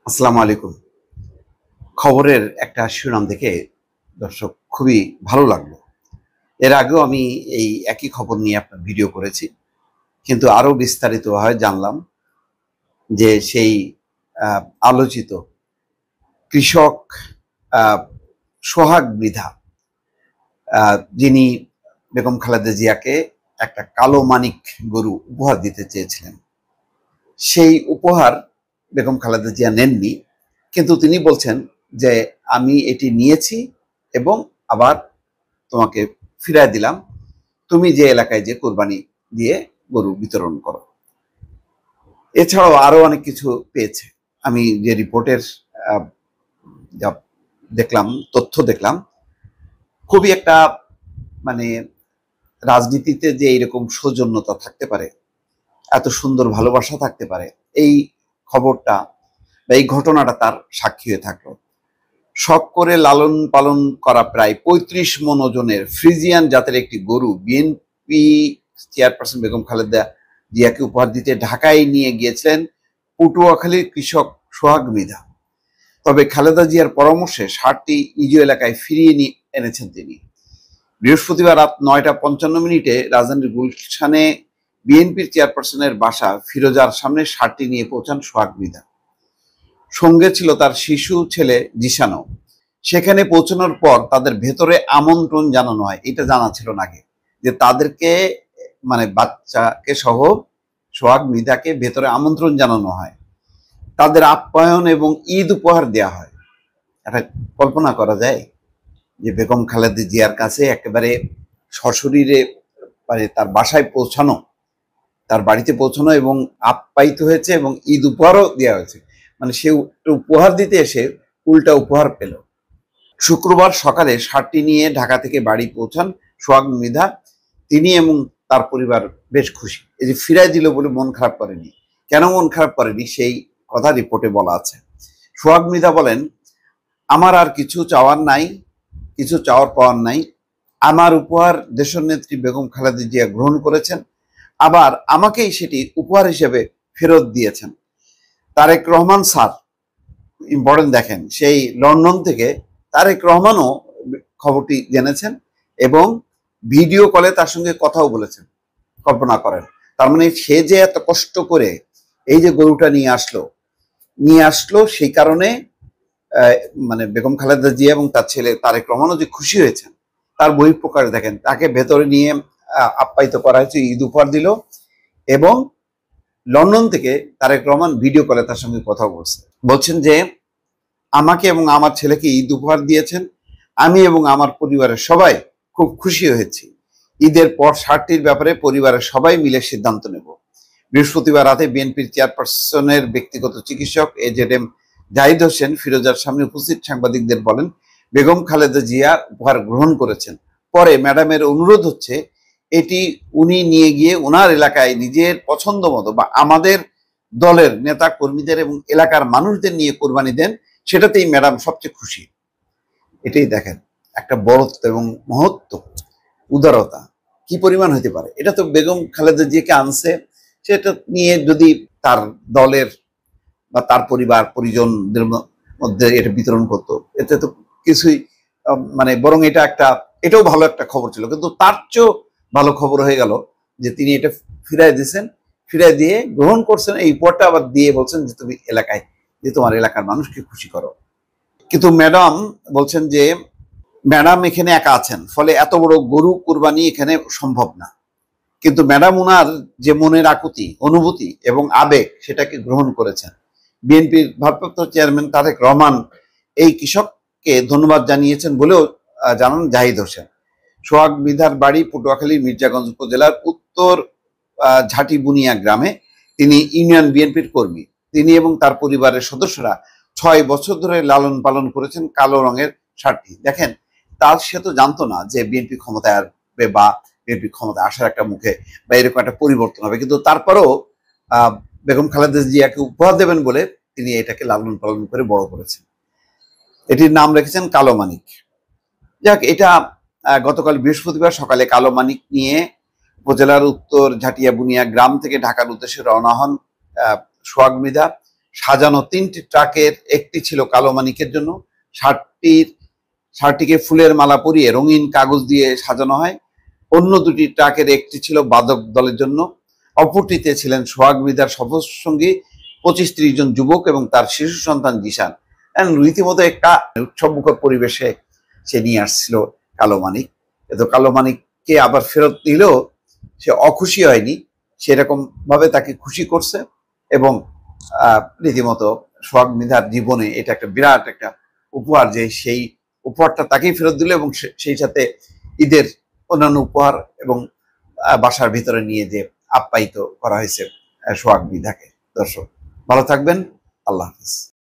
আসসালামু আলাইকুম। খবরের একটা শিরোনাম দেখে দর্শক খুবই ভালো লাগলো। এর আগেও আমি এই একই খবর নিয়ে আপনার ভিডিও করেছি। কিন্তু আরো বিস্তারিতভাবে জানলাম যে সেই আ আলোচিত কৃষক আ সোহাগ মৃধা যিনি বেগম খালেদা জিয়াকে একটা কালো মানিক গরু উপহার দিতে চেয়েছিলেন। সেই উপহার বেগম খালেদা জিয়া নেননি। কিন্তু তিনি বলছেন যে, "আমি এটি নিয়েছি এবং আবার তোমাকে ফিরায় দিলাম। তুমি যে এলাকায় যে কোরবানি দিয়ে গরু বিতরণ করো।" এছাড়াও আরো অনেক কিছু পেয়েছে। আমি যে রিপোর্টের আ যা দেখলাম, তথ্য দেখলাম, খুবই একটা মানে রাজনীতিতে যে এরকম সৌজন্যতা থাকতে পারে, এত সুন্দর ভালোবাসা থাকতে পারে, এই খবরটা বা এই ঘটনাটা তার সাক্ষী হয়ে থাকলো। শখ করে লালন পালন করা প্রায় ৩৫ মণ ওজনের ফ্রিজিয়ান জাতের একটি গরু বিএনপি চেয়ারপারসন বেগম খালেদা জিয়াকে উপহার দিতে ঢাকায় নিয়ে গিয়েছিলেন পটুয়াখালীর কৃষক সোহাগ মৃধা। তবে খালেদা জিয়ার পরামর্শে ষাঁড়টি নিজ এলাকায় ফিরিয়ে নিয়ে এনেছেন তিনি। বৃহস্পতিবার রাত ৯টা ৫৫ মিনিটে রাজধানীর গুলশানে বিএনপির চেয়ারপারসনের বাসা ফিরোজার সামনে ষাঁড়টি নিয়ে পৌঁছান সোহাগ মৃধা। সঙ্গে ছিল তার শিশু ছেলে জিসানো। সেখানে পৌঁছানোর পর তাদের ভেতরে আমন্ত্রণ জানানো হয়। এটা জানা ছিল না আগে, যে তাদেরকে মানে বাচ্চাকে সহ সোহাগ মৃধাকে ভেতরে আমন্ত্রণ জানানো হয়। তাদের আপ্যায়ন এবং ঈদ উপহার দেওয়া হয়। এটা কল্পনা করা যায় যে বেগম খালেদা জিয়ার কাছে একেবারে সশরীরে মানে তার বাসায় পৌঁছানো, তার বাড়িতে পৌঁছানো এবং আপ্যায়িত হয়েছে এবং ঈদ উপহারও দেওয়া হয়েছে। মানে সে উপহার দিতে এসে উল্টা উপহার পেল। শুক্রবার সকালে ষাঁড়টি নিয়ে ঢাকা থেকে বাড়ি পৌঁছান সোহাগ মৃধা। তিনি এবং তার পরিবার বেশ খুশি। এই যে ফিরাই দিল বলে মন খারাপ করেনি। কেন মন খারাপ করেনি সেই কথা রিপোর্টে বলা আছে। সোহাগ মৃধা বলেন, "আমার আর কিছু চাওয়ার নাই, কিছু চাওয়ার পাওয়ার নাই। আমার উপহার দেশনেত্রী বেগম খালেদা জিয়া গ্রহণ করেছেন, আবার আমাকেই সেটি উপহার হিসেবে ফেরত দিয়েছেন। তারেক রহমান স্যার", ইম্পর্টেন্ট দেখেন, সেই লন্ডন থেকে তারেক রহমানও খবরটি জেনেছেন এবং ভিডিও কলে তার সঙ্গে কথাও বলেছেন। কল্পনা করেন, তার মানে সে যে এত কষ্ট করে এই যে গরুটা নিয়ে আসলো সেই কারণে মানে বেগম খালেদা জিয়া এবং তার ছেলে তারেক রহমানও যে খুশি হয়েছেন তার বহিঃপ্রকাশ দেখেন। তাকে ভেতরে নিয়ে আপ্যায়িত করা হয়েছে, ঈদ উপহার দিল এবং লন্ডন থেকে তারেক রহমান ভিডিও কলে তার সঙ্গে কথা বলছেন যে, "আমাকে এবং আমার ছেলেকে ঈদ উপহার দিয়েছেন, আমি এবং আমার পরিবারের সবাই খুব খুশি হয়েছি। ঈদের পর ষাঁড়টির ব্যাপারে পরিবারের সবাই মিলে সিদ্ধান্ত নেব।" বৃহস্পতিবার রাতে বিএনপির চেয়ারপারসনের ব্যক্তিগত চিকিৎসক এজেডএম জাহিদ হোসেন ফিরোজার সামনে উপস্থিত সাংবাদিকদের বলেন, বেগম খালেদা জিয়া উপহার গ্রহণ করেছেন। পরে ম্যাডামের অনুরোধ হচ্ছে এটি উনি নিয়ে গিয়ে ওনার এলাকায় নিজের পছন্দ মতো বা আমাদের দলের নেতা কর্মীদের এবং এলাকার মানুষদের নিয়ে কোরবানি দেন, সেটাতেই ম্যাডাম সবচেয়ে খুশি। এটাই দেখেন একটা বড়ত্ব এবং মহত্ব, উদারতা কি পরিমাণ হতে পারে। এটা তো বেগম খালেদা জিয়াকে আনছে, সেটা নিয়ে যদি তার দলের বা তার পরিবার পরিজনদের মধ্যে এটা বিতরণ করতো, এতে তো কিছুই মানে বরং এটাও ভালো একটা খবর ছিল। কিন্তু তার চেয়েও ভালো খবর হয়ে গেল যে তিনি এটা ফিরাই দিয়েছেন, ফিরাই দিয়ে গ্রহণ করছেন, এই উপহারটা আবার দিয়ে বলছেন যে তুমি এলাকায় যে তোমার এলাকার মানুষকে খুশি করো। কিন্তু ম্যাডাম বলছেন যে ম্যাডাম এখানে একা আছেন, ফলে এত বড় গরু কুরবানি এখানে সম্ভব না। কিন্তু ম্যাডাম উনার যে মনের আকুতি, অনুভূতি এবং আবেগ সেটাকে গ্রহণ করেছেন। বিএনপির ভারপ্রাপ্ত চেয়ারম্যান তারেক রহমান এই কৃষককে ধন্যবাদ জানিয়েছেন বলেও জানান জাহিদ হোসেন। সোহাগ মৃধার বাড়ি পটুয়াখালীর মির্জাগঞ্জ উপজেলার উত্তর ঝাটিবুনিয়া গ্রামে। তিনি ইউনিয়ন বিএনপির কর্মী। তিনি এবং তার পরিবারের সদস্যরা ৬ বছর ধরে লালন পালন করেছেন কালো রঙের ষাঁড়টি। দেখেন, সে তো জানতো না যে বিএনপি ক্ষমতায় আসবে বা বিএনপি ক্ষমতায় আসার একটা মুখে বা এরকম একটা পরিবর্তন হবে, কিন্তু তারপরেও বেগম খালেদা জিয়াকে উপহার দেবেন বলে তিনি এটাকে লালন পালন করে বড় করেছেন। এটির নাম রেখেছেন কালো মানিক। যাক, এটা গতকাল বৃহস্পতিবার সকালে কালো মানিক নিয়ে উপজেলার উত্তর ঝাটিয়া বুনিয়া গ্রাম থেকে ঢাকার উদ্দেশ্যে রওনা হন সোহাগ মৃধা। সাজানো 3টি ট্রাকের একটি ছিল কালো মানিকের জন্য, ষাটটিকে ফুলের মালা পরিয়ে রঙিন কাগজ দিয়ে সাজানো হয়। অন্য 2টি ট্রাকের একটি ছিল বাদক দলের জন্য, অপরটিতে ছিলেন সোহাগ মৃধার সফরসঙ্গী 25-30 জন যুবক এবং তার শিশু সন্তান জিশান। রীতিমতো একটা উৎসবমুখর পরিবেশে সে নিয়ে আসছিল কালো মানিক। কিন্তু কালো মানিককে আবার ফেরত দিলেও সে অখুশি হয়নি, সেরকম ভাবে তাকে খুশি করছে এবং রীতিমতো সোহাগ মৃধার জীবনে এটা একটা বিরাট একটা উপহার, যে সেই উপহারটা তাকেই ফেরত দিল এবং সেই সাথে ঈদের অন্যান্য উপহার এবং বাসার ভিতরে নিয়ে যে আপ্যায়িত করা হয়েছে সোহাগ মৃধাকে। দর্শক ভালো থাকবেন, আল্লাহ হাফিজ।